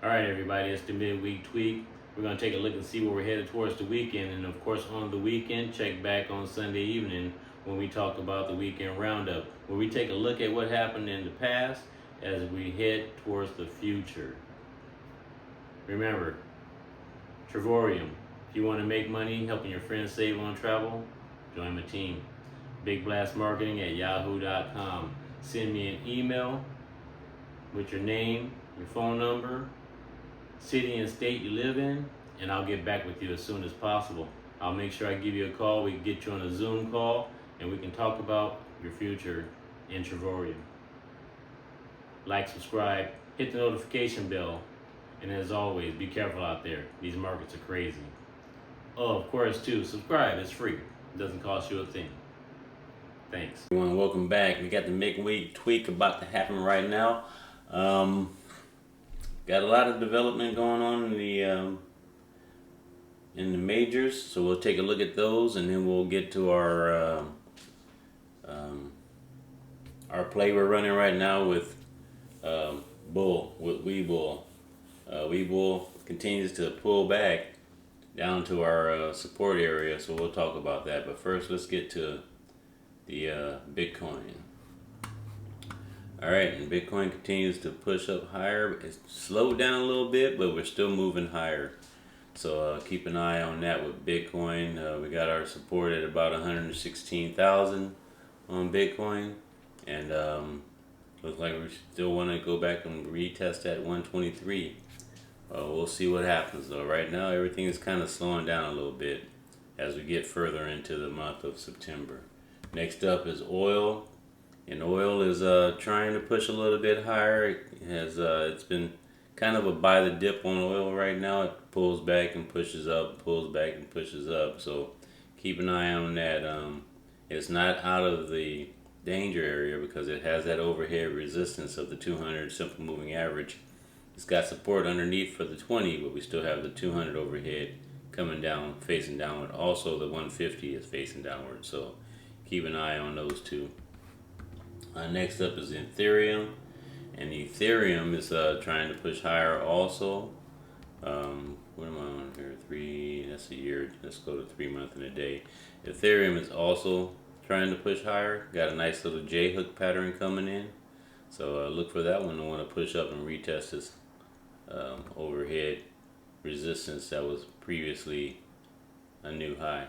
All right, everybody, it's the midweek tweak. We're going to take a look and see where we're headed towards the weekend. And of course, on the weekend, check back on Sunday evening when we talk about the weekend roundup, where we take a look at what happened in the past as we head towards the future. Remember, Travorium, if you want to make money helping your friends save on travel, join my team. Bigblastmarketing at yahoo.com. Send me an email with your name, your phone number, city and state you live in, and I'll get back with you as soon as possible. I'll make sure I give you a call. We can get you on a Zoom call and we can talk about your future in Travorium. Like, subscribe, hit the notification bell, and as always, be careful out there. These markets are crazy. Oh, of course, too, subscribe. It's free. It doesn't cost you a thing. Thanks. Everyone, welcome back. We got the midweek tweak about to happen right now. Got a lot of development going on in the majors, so we'll take a look at those, and then we'll get to our play we're running right now with Webull. Webull continues to pull back down to our support area, so we'll talk about that. But first, let's get to the Bitcoin. Alright, and Bitcoin continues to push up higher. It's slowed down a little bit, but we're still moving higher. So keep an eye on that with Bitcoin. We got our support at about 116,000 on Bitcoin. And looks like we still want to go back and retest that 123. We'll see what happens though. Right now, everything is kind of slowing down a little bit as we get further into the month of September. Next up is oil. And oil is trying to push a little bit higher. It's been kind of a buy the dip on oil right now. It pulls back and pushes up, pulls back and pushes up. So keep an eye on that. It's not out of the danger area because it has that overhead resistance of the 200 simple moving average. It's got support underneath for the 20, but we still have the 200 overhead coming down, facing downward. Also, the 150 is facing downward. So keep an eye on those two. Next up is Ethereum, and Ethereum is trying to push higher also. What am I on here? 3, that's a year. Let's go to 3 month and a day. Ethereum is also trying to push higher. Got a nice little J hook pattern coming in. So look for that one. I want to push up and retest this overhead resistance that was previously a new high.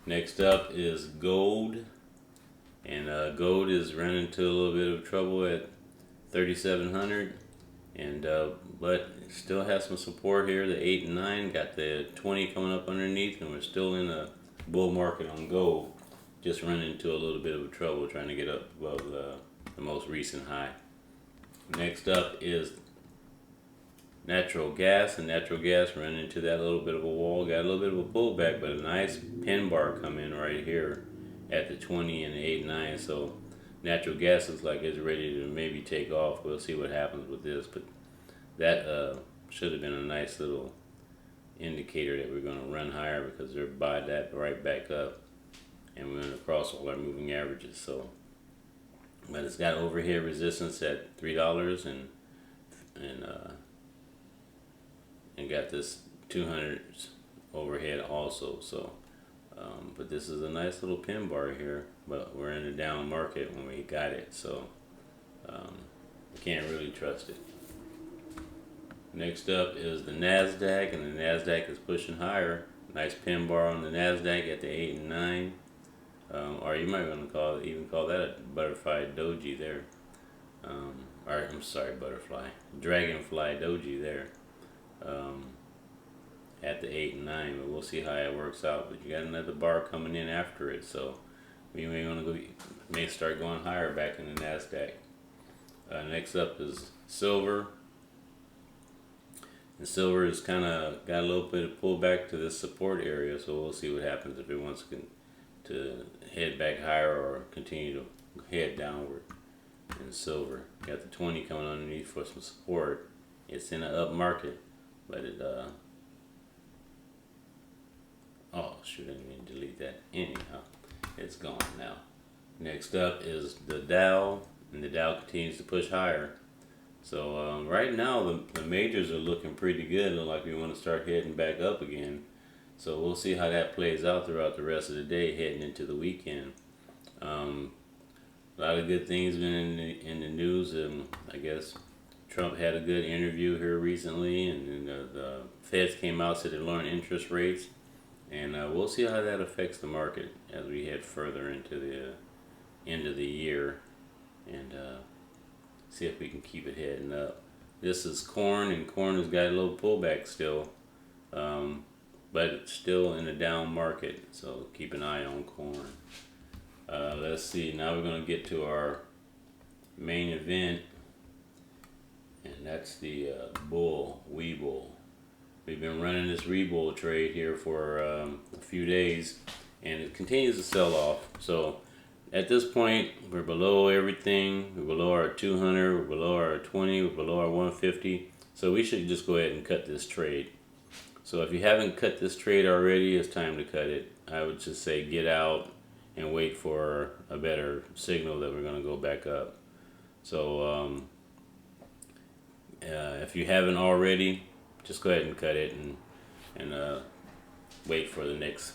Next up is gold. And gold is running into a little bit of trouble at 3,700, and but still has some support here. The 8 and 9 got the 20 coming up underneath, and we're still in a bull market on gold. Just running into a little bit of trouble trying to get up above the most recent high. Next up is natural gas, and natural gas running into that little bit of a wall. Got a little bit of a pullback, but a nice pin bar come in right here at the 20 and the 8 and 9, so natural gas looks like it's ready to maybe take off. We'll see what happens with this, but that should have been a nice little indicator that we're going to run higher because they're by that right back up, and we're going to cross all our moving averages. So, but it's got overhead resistance at $3 and got this 200 overhead also. So. But this is a nice little pin bar here, but we're in a down market when we got it, so can't really trust it. Next up is the NASDAQ, and the NASDAQ is pushing higher. Nice pin bar on the NASDAQ at the 8 and 9, or you might want to even call that a butterfly doji there. Or I'm sorry, dragonfly doji there. At the 8 and 9, but we'll see how it works out. But you got another bar coming in after it, so we may start going higher back in the NASDAQ. Next up is silver, and silver is kind of got a little bit of pullback to this support area, so we'll see what happens if it wants to head back higher or continue to head downward. In silver, got the 20 coming underneath for some support. It's in an up market, but it oh shoot, I didn't delete that. Anyhow, it's gone now. Next up is the Dow, and the Dow continues to push higher. So right now the majors are looking pretty good. Look like we want to start heading back up again. So we'll see how that plays out throughout the rest of the day heading into the weekend. A lot of good things been in the news. I guess Trump had a good interview here recently, and then the Feds came out, said they're lowering interest rates, and we'll see how that affects the market as we head further into the end of the year, and see if we can keep it heading up. This is corn, and corn has got a little pullback still, but it's still in a down market, so keep an eye on corn. Let's see, now we're going to get to our main event, and that's the Webull. We've been running this Webull trade here for a few days, and it continues to sell off. So at this point, we're below everything. We're below our 200, we're below our 20, we're below our 150. So we should just go ahead and cut this trade. So if you haven't cut this trade already, it's time to cut it. I would just say get out and wait for a better signal that we're going to go back up. So if you haven't already, just go ahead and cut it and wait for the next,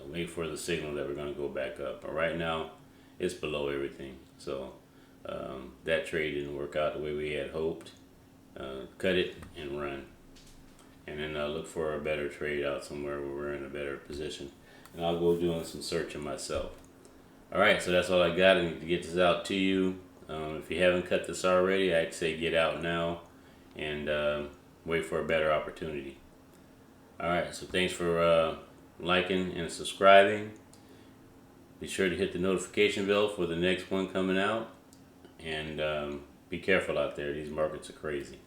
wait for the signal that we're going to go back up. But right now, it's below everything. So that trade didn't work out the way we had hoped. Cut it and run. And then look for a better trade out somewhere where we're in a better position. And I'll go doing some searching myself. Alright, so that's all I got. I need to get this out to you. If you haven't cut this already, I'd say get out now and wait for a better opportunity. Alright, so thanks for liking and subscribing. Be sure to hit the notification bell for the next one coming out. And be careful out there. These markets are crazy.